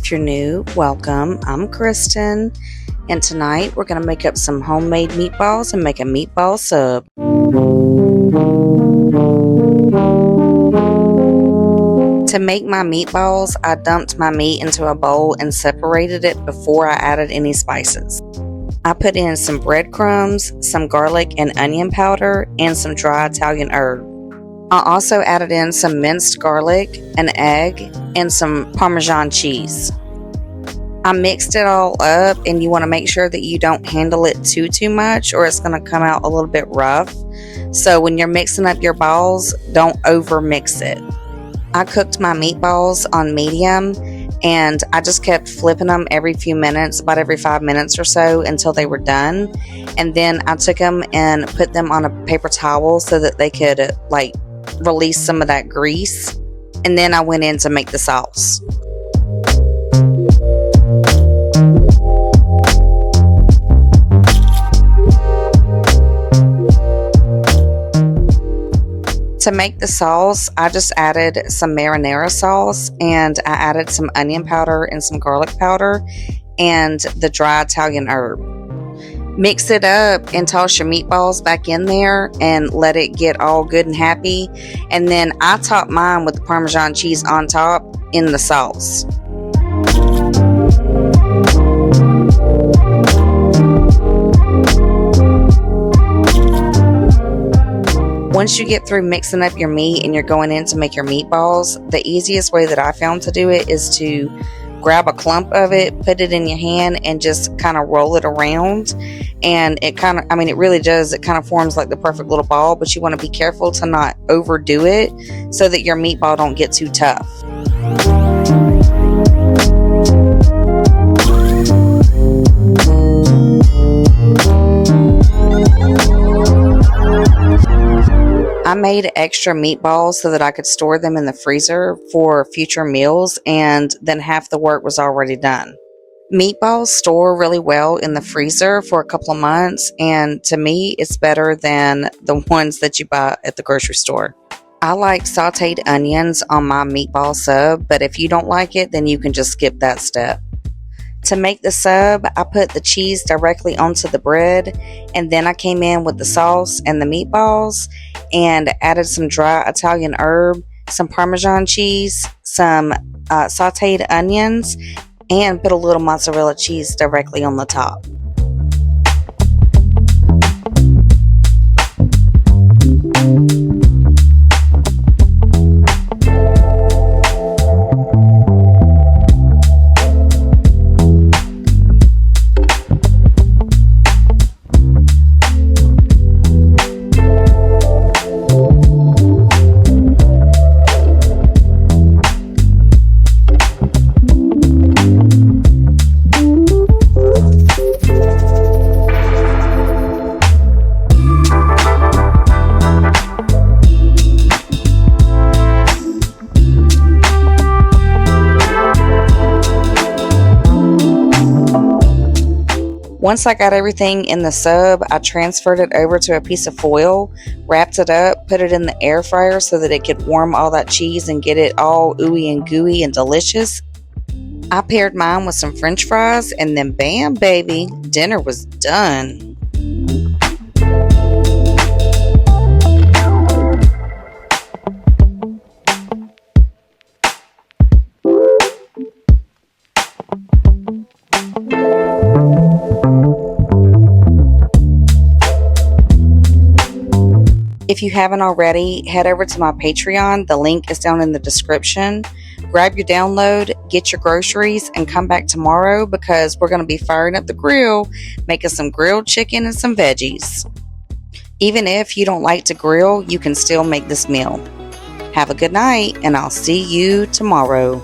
If you're new, welcome. I'm Kristen, and tonight we're going to make up some homemade meatballs and make a meatball sub. To make my meatballs, I dumped my meat into a bowl and separated it before I added any spices. I put in some breadcrumbs, some garlic and onion powder, and some dry Italian herb. I also added in some minced garlic, an egg, and some Parmesan cheese. I mixed it all up, and you want to make sure that you don't handle it too much or it's going to come out a little bit rough. So when you're mixing up your balls, don't over mix it. I cooked my meatballs on medium, and I just kept flipping them every few minutes, about every 5 minutes or so, until they were done. And then I took them and put them on a paper towel so that they could release some of that grease. And then I went in to make the sauce. To make the sauce, I just added some marinara sauce, and I added some onion powder and some garlic powder and the dry Italian herb. Mix it up and toss your meatballs back in there and let it get all good and happy. And then I top mine with the Parmesan cheese on top in the sauce. Once you get through mixing up your meat and you're going in to make your meatballs, the easiest way that I found to do it is to grab a clump of it, put it in your hand, and just kind of roll it around. And it kind of forms like the perfect little ball, but you want to be careful to not overdo it so that your meatball don't get too tough. I made extra meatballs so that I could store them in the freezer for future meals, and then half the work was already done. Meatballs store really well in the freezer for a couple of months, and to me, it's better than the ones that you buy at the grocery store. I like sauteed onions on my meatball sub, but if you don't like it, then you can just skip that step. To make the sub, I put the cheese directly onto the bread, and then I came in with the sauce and the meatballs and added some dry Italian herb, some Parmesan cheese, some sauteed onions, and put a little mozzarella cheese directly on the top. Once I got everything in the sub, I transferred it over to a piece of foil, wrapped it up, put it in the air fryer so that it could warm all that cheese and get it all ooey and gooey and delicious. I paired mine with some French fries, and then bam, baby, dinner was done. If you haven't already, head over to my Patreon. The link is down in the description. Grab your download, get your groceries, and come back tomorrow because we're going to be firing up the grill, making some grilled chicken and some veggies. Even if you don't like to grill, you can still make this meal. Have a good night, and I'll see you tomorrow.